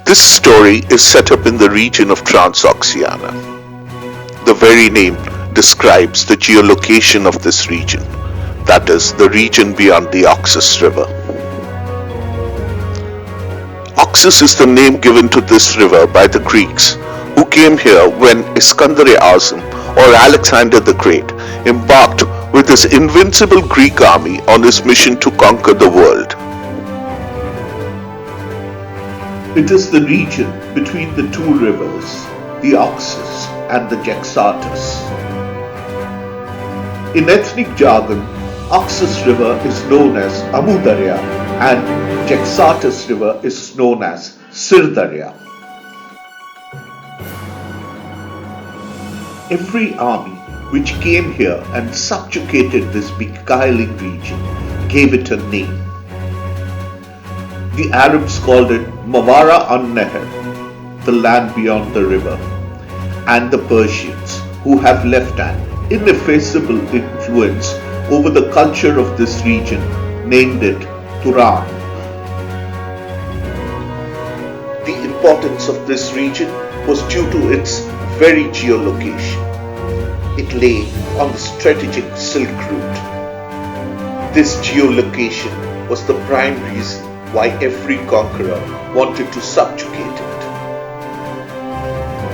This story is set up in the region of Transoxiana. The very name describes the geolocation of this region, that is, the region beyond the Oxus River. Oxus is the name given to this river by the Greeks, who came here when Iskandar-e-Azam or Alexander the Great embarked with his invincible Greek army on his mission to conquer the world. It is the region between the two rivers, the Oxus and the Jaxartes. In ethnic jargon, Oxus River is known as Amu Darya and Jaxartes River is known as Sir Darya. Every army which came here and subjugated this beguiling region gave it a name. The Arabs called it Mawara an-Nahr, the land beyond the river, and the Persians, who have left an ineffaceable influence over the culture of this region, named it Turan. The importance of this region was due to its very geolocation. It lay on the strategic Silk Route. This geolocation was the prime reason why every conqueror wanted to subjugate it.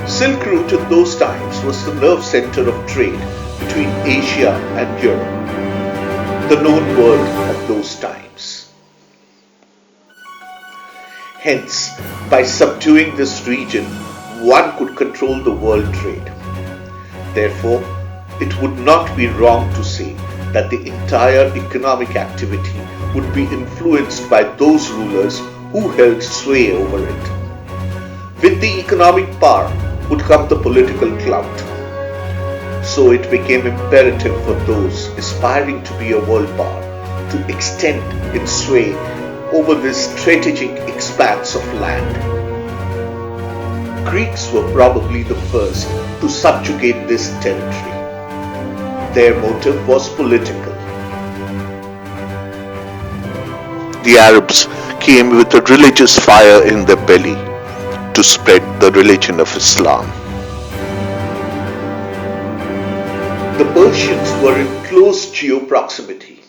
Silk Route in those times was the nerve center of trade between Asia and Europe, the known world of those times. Hence, by subduing this region, one could control the world trade. Therefore, it would not be wrong to say that the entire economic activity would be influenced by those rulers who held sway over it. With the economic power would come the political clout. So it became imperative for those aspiring to be a world power to extend its sway over this strategic expanse of land. Greeks were probably the first to subjugate this territory. Their motive was political. The Arabs came with a religious fire in their belly to spread the religion of Islam. The Persians were in close geo-proximity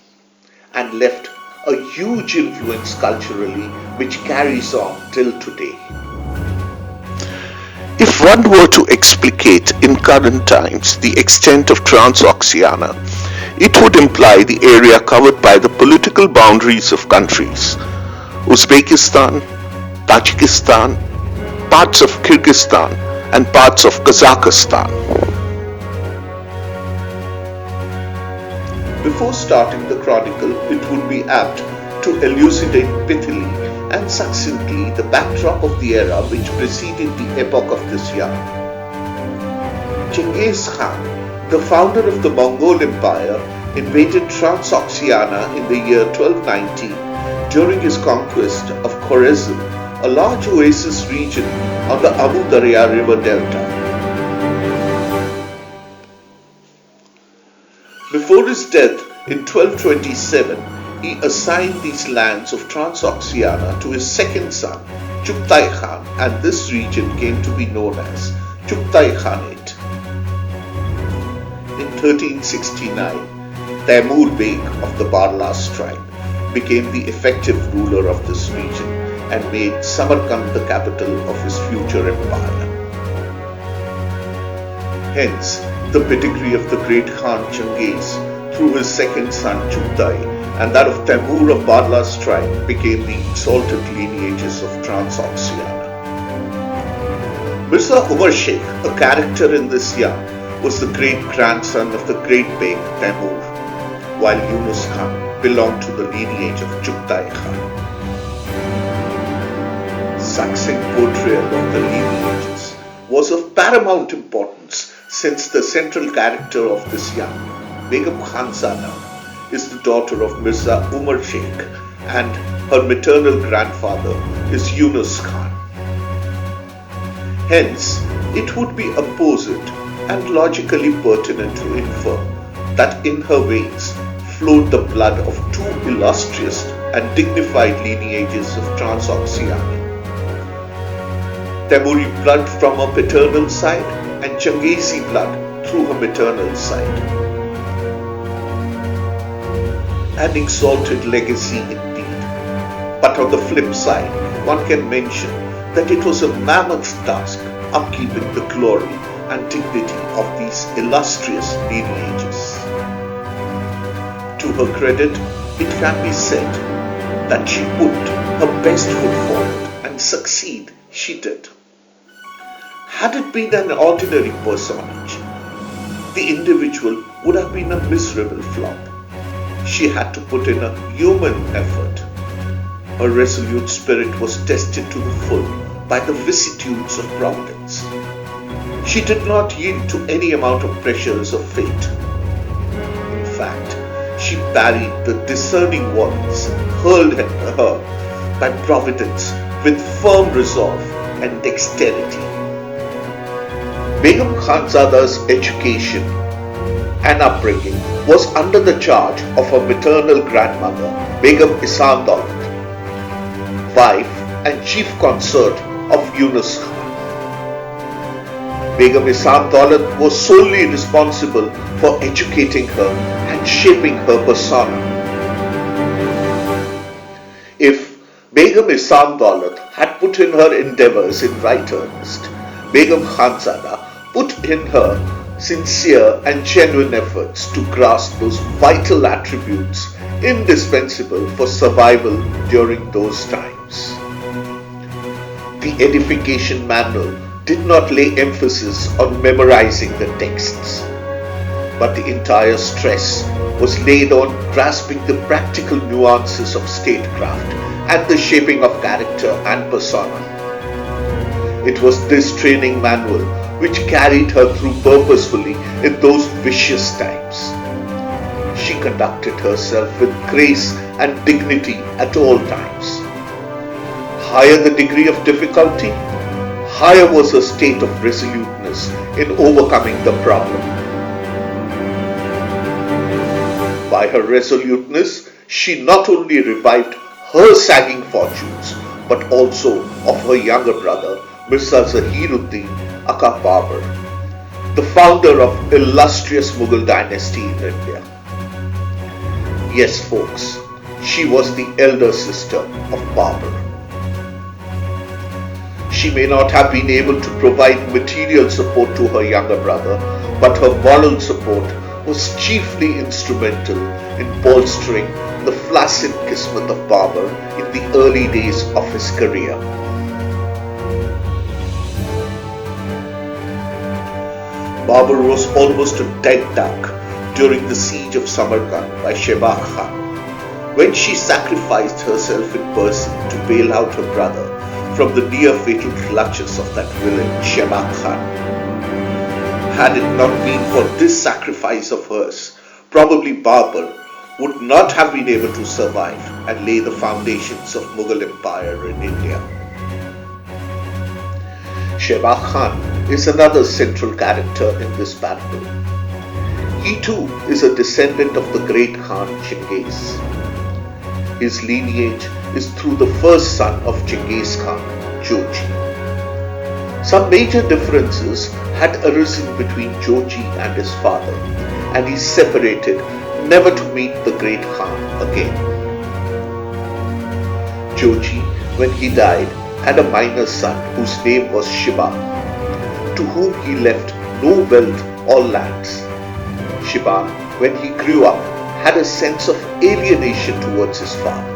and left a huge influence culturally which carries on till today. If one were to explicate in current times the extent of Transoxiana, it would imply the area covered by the political boundaries of countries: Uzbekistan, Tajikistan, parts of Kyrgyzstan, and parts of Kazakhstan. Before starting the chronicle, it would be apt to elucidate pithily and succinctly the backdrop of the era which preceded the epoch of this yarn. Genghis Khan, the founder of the Mongol Empire, invaded Transoxiana in the year 1290 during his conquest of Khoresm, a large oasis region on the Amu Darya river delta. Before his death in 1227, he assigned these lands of Transoxiana to his second son, Chugtai Khan, and this region came to be known as Chugtai Khanate. In 1369, Taimur Beg of the Barlas tribe became the effective ruler of this region and made Samarkand the capital of his future empire. Hence, the pedigree of the great Khan Changiz through his second son Chugtai and that of Taimur of Barlas tribe became the exalted lineages of Transoxiana. Mirza Umar Sheikh, a character in this yarn, was the great-grandson of the great Beg Taimur, while Yunus Khan belonged to the lineage of Chugtai Khan. Succinct portrayal of the lineages was of paramount importance since the central character of this yarn, Begum Khanzada, is the daughter of Mirza Umar Sheikh and her maternal grandfather is Yunus Khan. Hence, it would be apposite and logically pertinent to infer that in her veins flowed the blood of two illustrious and dignified lineages of Transoxiana. Temuri blood from her paternal side and Changesi blood through her maternal side. An exalted legacy indeed. But on the flip side, one can mention that it was a mammoth task upkeeping the glory and dignity of these illustrious lineages. To her credit, it can be said that she put her best foot forward, and succeed she did. Had it been an ordinary personage, the individual would have been a miserable flop. She had to put in a human effort. Her resolute spirit was tested to the full by the vicissitudes of providence. She did not yield to any amount of pressures of fate. In fact, she parried the discerning ones hurled at her by providence with firm resolve and dexterity. Begum Khanzada's education and upbringing was under the charge of her maternal grandmother, Begum Khanzada, wife and chief consort of Yunus Khan. Begum Khanzada was solely responsible for educating her and shaping her persona. If Begum Khanzada had put in her endeavours in right earnest, Begum Khanzada put in her sincere and genuine efforts to grasp those vital attributes indispensable for survival during those times. The edification manual did not lay emphasis on memorizing the texts, but the entire stress was laid on grasping the practical nuances of statecraft and the shaping of character and persona. It was this training manual which carried her through purposefully in those vicious times. She conducted herself with grace and dignity at all times. Higher the degree of difficulty, higher was her state of resoluteness in overcoming the problem. By her resoluteness, she not only revived her sagging fortunes, but also of her younger brother, Mirza Zahiruddin Aka Babur, the founder of illustrious Mughal dynasty in India. Yes, folks, she was the elder sister of Babur. She may not have been able to provide material support to her younger brother, but her moral support was chiefly instrumental in bolstering the flaccid kismet of Babur in the early days of his career. Babur was almost a dead duck during the siege of Samarkand by Shebak Khan, when she sacrificed herself in person to bail out her brother from the near-fatal clutches of that villain Shebak Khan. Had it not been for this sacrifice of hers, probably Babur would not have been able to survive and lay the foundations of Mughal Empire in India. Shebak Khan is another central character in this battle. He too is a descendant of the great Khan Chinggis. His lineage is through the first son of Chinggis Khan, Joji. Some major differences had arisen between Joji and his father, and he separated never to meet the great Khan again. Joji, when he died, had a minor son whose name was Shiba, to whom he left no wealth or lands. Shiba, when he grew up, had a sense of alienation towards his father.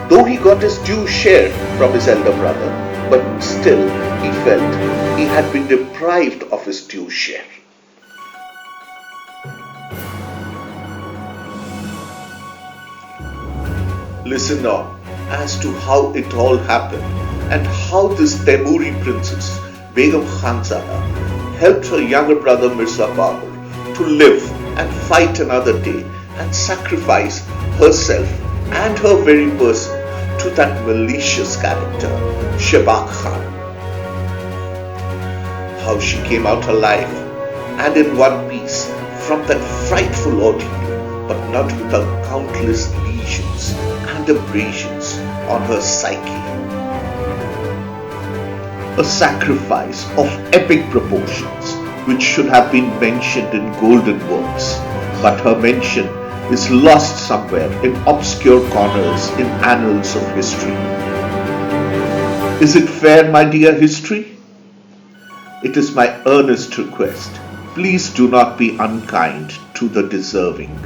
Though he got his due share from his elder brother, but still he felt he had been deprived of his due share. Listen on as to how it all happened and how this Temuri princess, Begum Khanzada, helped her younger brother Mirza Babur to live and fight another day and sacrifice herself and her very person to that malicious character, Shebak Khan. How she came out alive and in one piece from that frightful ordeal, but not without countless lesions and abrasions on her psyche. a sacrifice of epic proportions which should have been mentioned in golden works, but her mention is lost somewhere in obscure corners in annals of history. Is it fair, my dear history? It is my earnest request. Please do not be unkind to the deserving.